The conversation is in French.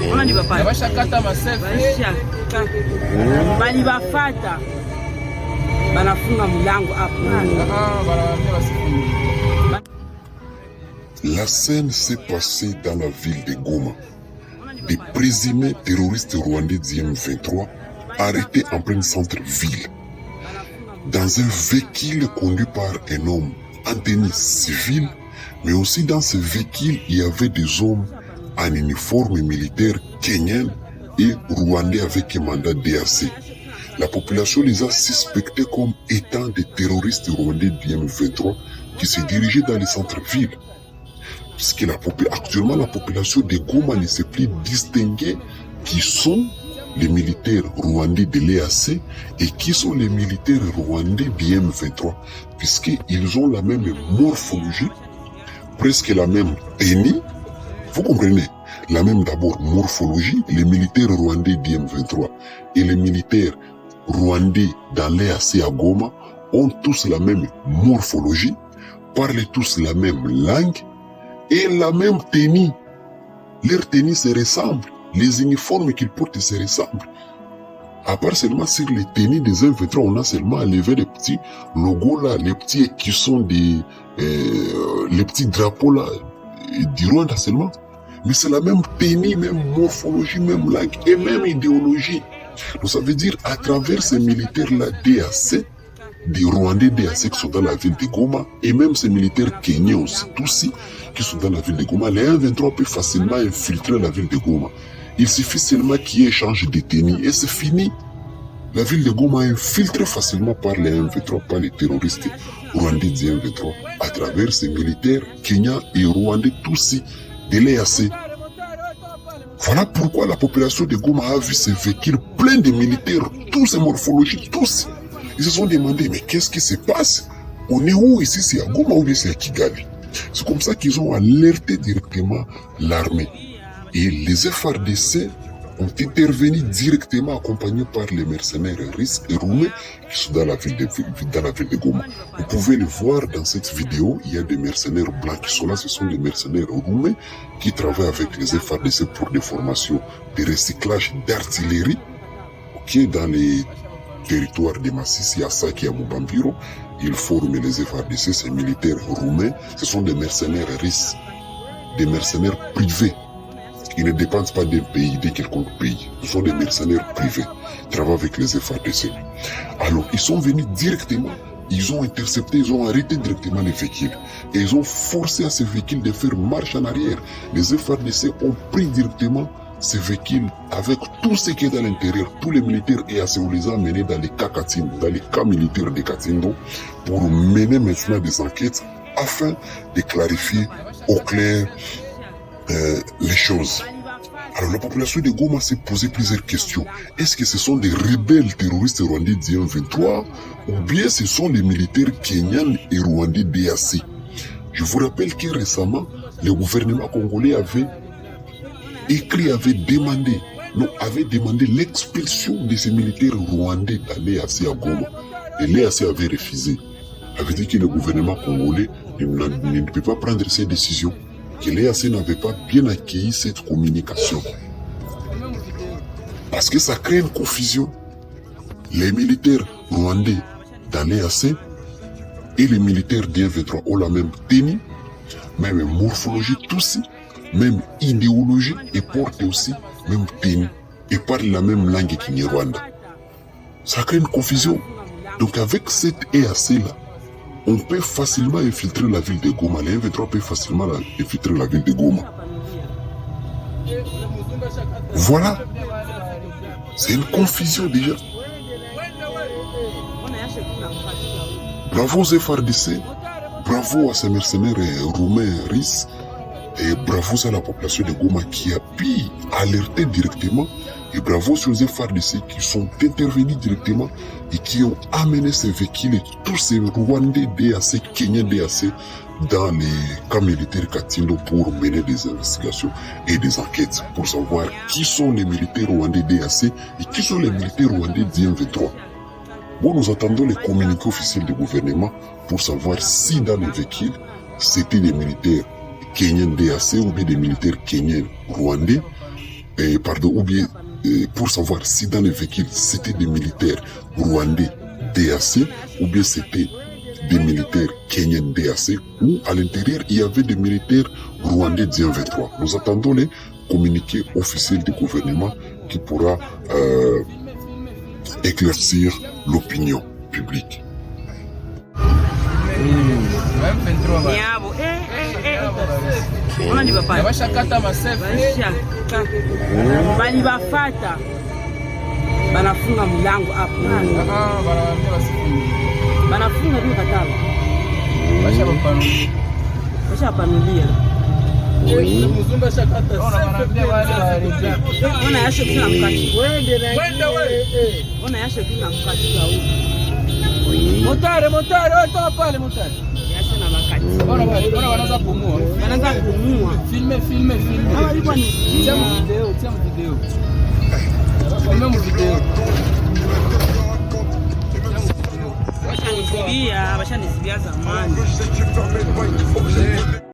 On a dit papa. Bali bafata. Banafunga mulango La scène s'est passée dans la ville de Goma. Des présumés terroristes rwandais du M23 arrêtés en plein centre-ville. Dans un véhicule conduit par un homme en tenue civile, mais aussi dans ce véhicule, il y avait des hommes en uniforme militaire kenyan et rwandais avec un mandat DRC. La population les a suspectés comme étant des terroristes rwandais du M23 qui se dirigeaient dans les centres-villes. Puisque actuellement, la population de Goma ne sait plus distinguer qui sont les militaires rwandais de l'EAC et qui sont les militaires rwandais du M23, puisqu'ils ont la même morphologie, presque la même tenue. Vous comprenez? La même d'abord morphologie, les militaires rwandais du M23 et les militaires rwandais dans l'EAC à Goma ont tous la même morphologie, parlent tous la même langue et la même tenue. Leur tenue se ressemble, les uniformes qu'ils portent se ressemblent. À part seulement sur les tenues des M23, on a seulement enlevé les petits logos là, les petits qui sont les petits drapeaux là, du Rwanda seulement. Mais c'est la même tenue, même morphologie, même langue et même idéologie. Donc ça veut dire, à travers ces militaires-là DAC, des Rwandais DAC qui sont dans la ville de Goma, et même ces militaires kenyans aussi, tous qui sont dans la ville de Goma, les M23 peuvent facilement infiltrer la ville de Goma. Il suffit seulement qu'il y ait échange de tenues et c'est fini. La ville de Goma est infiltrée facilement par les M23, par les terroristes rwandais du M23, à travers ces militaires kenyans et rwandais tous de l'EAC. Voilà pourquoi la population de Goma a vu ces véhicules pleins de militaires, tous ces morphologies, tous. Ils se sont demandé, mais qu'est-ce qui se passe? On est où ici? C'est à Goma ou bien c'est à Kigali? C'est comme ça qu'ils ont alerté directement l'armée. Et les FARDC ont intervenu directement accompagnés par les mercenaires russes et roumains qui sont dans la ville de Goma. Vous pouvez le voir dans cette vidéo, il y a des mercenaires blancs qui sont là, ce sont des mercenaires roumains qui travaillent avec les FARDC pour des formations de recyclage d'artillerie, dans les territoires de Masisi, Asaki et Mubambiro. Ils forment les FARDC, ces militaires roumains, ce sont des mercenaires russes, des mercenaires privés. Ils ne dépendent pas d'un pays, de quelconque pays. Ce sont des mercenaires privés, qui travaillent avec les FARDC. Alors, ils sont venus directement, ils ont intercepté, ils ont arrêté directement les véhicules. Et ils ont forcé à ces véhicules de faire marche en arrière. Les FARDC ont pris directement ces véhicules avec tout ce qui est à l'intérieur. Tous les militaires EAC, on les a menés dans les cas Katindo, dans les cas militaires de Katindo, pour mener maintenant des enquêtes afin de clarifier au clair les choses. Alors la population de Goma s'est posé plusieurs questions. Est-ce que ce sont des rebelles terroristes rwandais du M23 ou bien ce sont les militaires kenyans et rwandais DAC? Je vous rappelle que récemment, le gouvernement congolais avait demandé l'expulsion de ces militaires rwandais dans l'EAC à Goma. Et l'EAC avait refusé. Avait dit que le gouvernement congolais ne peut pas prendre ces décisions, que l'EAC n'avait pas bien accueilli cette communication. Parce que ça crée une confusion. Les militaires rwandais dans l'EAC et les militaires du M23 ont la même tenue, même morphologie, tous, même idéologie et portent aussi même tenue et parlent la même langue Kinyarwanda. Ça crée une confusion. Donc avec cette EAC-là, on peut facilement infiltrer la ville de Goma. Les M23 peuvent facilement infiltrer la ville de Goma. Voilà. C'est une confusion déjà. Bravo aux FARDC, bravo à ces mercenaires roumains russes, et bravo à la population de Goma qui a pu alerter directement, et bravo aux FARDC qui sont intervenus directement et qui ont amené ces véhicules, tous ces Rwandais DAC, Kenyans DAC, dans les camps militaires Katindo pour mener des investigations et des enquêtes pour savoir qui sont les militaires rwandais DAC et qui sont les militaires rwandais du M23. Bon, nous attendons les communiqués officiels du gouvernement pour savoir si dans les véhicules, c'était des militaires kenyens DAC ou bien des militaires kenyens rwandais, ou bien pour savoir si dans les véhicules c'était des militaires rwandais DAC ou bien c'était des militaires kenyens DAC ou à l'intérieur il y avait des militaires rwandais du M23. Nous attendons les communiqués officiels du gouvernement qui pourra éclaircir l'opinion publique. Balibafata banafunga mulango hapo, banafunga bila katala, bashapanulia mzumba shakata. Ona yashe kuna mkati, ona yashe kuna mkati au motare otoa pale motare yashe na makati. Ona wanaanza kumua, filme kama ilikuwa ni video bashanizibia zamani.